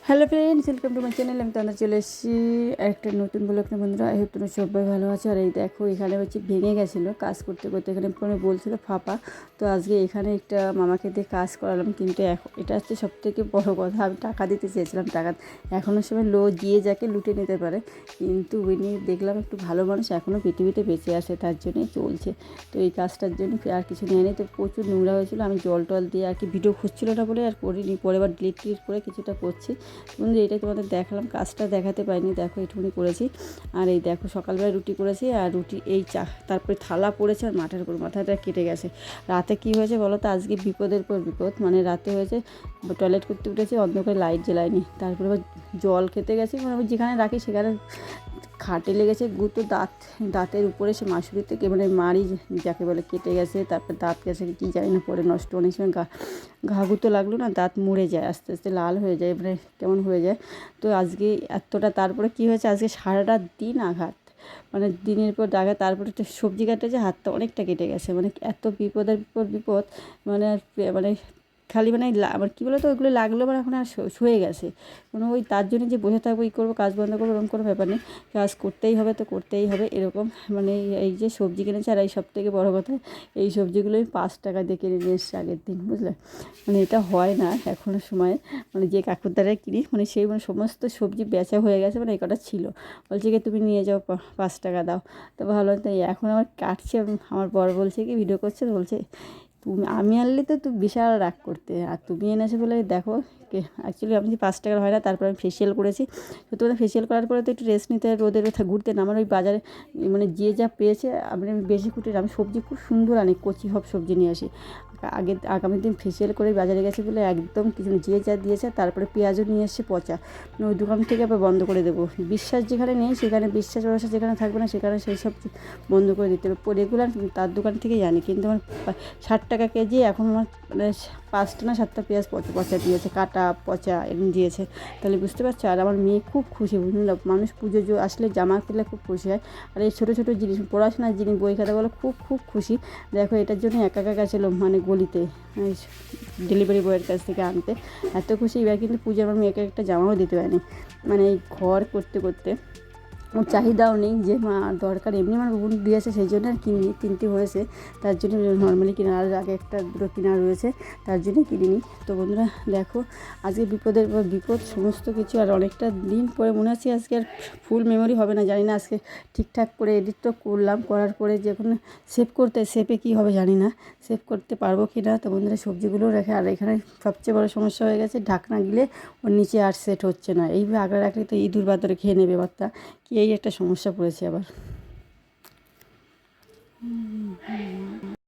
Hello friends, welcome to my channel. আমি তোমাদের চলে এসেছি একটা নতুন ব্লগ নিয়ে। বন্ধুরা, এই তোমরা সবাই ভালো আছো। আর এই দেখো, এখানে হচ্ছে ভেঙে গেছিলো কাজ করতে করতে, এখানে ফোনে বলছিল ফাঁপা। তো আজকে এখানে একটা মামাকে দিয়ে কাজ করালাম, কিন্তু এখন এটা হচ্ছে সবথেকে বড় কথা, আমি টাকা দিতে চেয়েছিলাম। টাকা এখনও সময় গিয়ে যাকে লুটে নিতে পারে, কিন্তু উনি দেখলাম একটু ভালো মানুষ, এখনও পৃথিবীতে বেঁচে আছে, তার জন্যই চলছে। তো এই কাজটার জন্য আর কিছু নেয়নি। তো প্রচুর নোংরা হয়েছিল, আমি জল টল দিয়ে আর কি ভিডিও খুঁজছিল না বলে আর করিনি, পরে আবার ডিলিট করে কিছুটা করছি। বন্ধু, এটাই তোমাদের দেখালাম, কাজটা দেখাতে পারিনি। দেখো এইটুকুনি করেছি। আর এই দেখো, সকালবেলায় রুটি করেছি, আর রুটি এই তারপরে থালা পড়েছে, আর মাথার উপর মাথাটা কেটে গেছে। রাতে কি হয়েছে বলো তো, আজকে বিপদের পর বিপদ। মানে রাতে হয়েছে, টয়লেট করতে উঠেছি, অন্ধকারে লাইট জ্বালায়নি, তারপরে জল খেতে গেছি, মানে যেখানে রাখি সেখানে খাটে লেগেছে গুঁতো, দাঁতের উপরে সে মাসুরি থেকে মানে মাড়ি যাকে বলে কেটে গেছে। তারপর দাঁত গেছে কী জানি না, পরে নষ্ট। অনেক সময় ঘা গুঁতো লাগলো না, দাঁত মরে যায়, আস্তে আস্তে লাল হয়ে যায়, মানে কেমন হয়ে যায়। তো আজকে এতটা, তারপরে কি হয়েছে, আজকে সারাটা দিন আঘাত, মানে দিনের পর আঘাত। তারপরে তো সবজি কাটেছে, হাতটা অনেকটা কেটে গেছে, মানে এত বিপদের পর বিপদ। মানে মানে খালি মানে আমার কী বলো তো, ওইগুলো লাগলো মানে এখন আর শুয়ে গেছে, মানে ওই তার জন্য যে বসে থাকবো, করবো, কাজ বন্ধ করবো, এরকম কোনো ব্যাপার নেই। কাজ করতেই হবে তো করতেই হবে, এরকম। মানে এই যে সবজি কিনেছে, আর এই সবথেকে বড়ো কথা, এই সবজিগুলো আমি 5 টাকা দিয়ে কিনে নিয়ে এসেছি আগের দিন, বুঝলে। মানে এটা হয় না এখনও সময়, মানে যে কাকুর দ্বারা কিনি, মানে সেই মানে সমস্ত সবজি বেচা হয়ে গেছে, মানে এই কটা ছিল। বলছে কি তুমি নিয়ে যাও, 5 টাকা দাও। তো ভালো, তাই এখন আমার কাটছে। আমার বর বলছে কি, ভিডিও করছে, বলছে আমি আনলে তো তুই বিশাল রাগ করতে, আর তুমি এনেছো বলে দেখো। অ্যাকচুয়ালি আমি 5 টাকার হয় না। তারপর আমি ফেসিয়াল করেছি। তো তোমরা ফেসিয়াল করার পরে তো একটু রেস্ট নিতে, রোদের ঘুরতে না, আমার ওই বাজারে মানে যে যা পেয়েছে, আমি বেশি কুটে, আমি সবজি খুব সুন্দর আনি, কচি সব সবজি নিয়ে আসি। আগামী দিন ফেসিয়াল করে বাজারে গেছে বলে একদম কিছু যে যা দিয়েছে। তারপরে পেঁয়াজও নিয়ে এসছে পচা, ওই দোকান থেকে আবার বন্ধ করে দেবো। বিশ্বাস যেখানে নেই সেখানে, বিশ্বাস ভরসা যেখানে থাকবে না সেখানে সেই সব বন্ধ করে দিতে হবে। রেগুলার তার দোকান থেকেই জানি, কিন্তু আমার 60 টাকা কেজি, এখন আমার মানে 5টা না 7টা পেঁয়াজ পচা পচা দিয়েছে, কাটা পচা এরকম দিয়েছে। তাহলে বুঝতে পারছো। আর আমার মেয়ে খুব খুশি, বুঝলাম, মানুষ পুজো আসলে জামা কিনলে খুব খুশি হয়। আর এই ছোটো ছোটো জিনিস, পড়াশোনার জিনিস, বই খাতা বলে খুব খুব খুশি। দেখো এটার জন্য একা একা গেছিলো মানে গলিতে ডেলিভারি বয়ের কাছ থেকে আনতে, এত খুশি। এবার কিন্তু পুজো আমার মেয়েকে একটা জামাও দিতে পারেনি, মানে এই ঘর করতে করতে ওর চাহিদাও নেই যে মা দরকার, এমনি আমার বোন দিয়েছে সেই জন্য আর কিনিনি, 3টে হয়েছে তার জন্য নর্মালি কিনা, আর আগে একটা দুটো কিনা রয়েছে তার জন্যই কিনিনি। তো বন্ধুরা দেখো, আজকে বিপদের পর বিপদ সমস্ত কিছু। আর অনেকটা দিন পরে মনে হচ্ছে আজকে আর ফুল মেমোরি হবে না জানি না। আজকে ঠিকঠাক করে এডিট তো করলাম, করার পরে যখন সেভে কী হবে জানি না, সেভ করতে পারবো কি না। তো বন্ধুরা সবজিগুলোও রেখে, আর এখানে সবচেয়ে বড়ো সমস্যা হয়ে গেছে, ঢাকনা গিলে ওর নিচে আর সেট হচ্ছে না। এইভাবে আগলে রাখলে তো ইঁদুর বাদরে খেয়ে নেবে বার্তা, কি এই একটা সমস্যা পড়েছে আবার।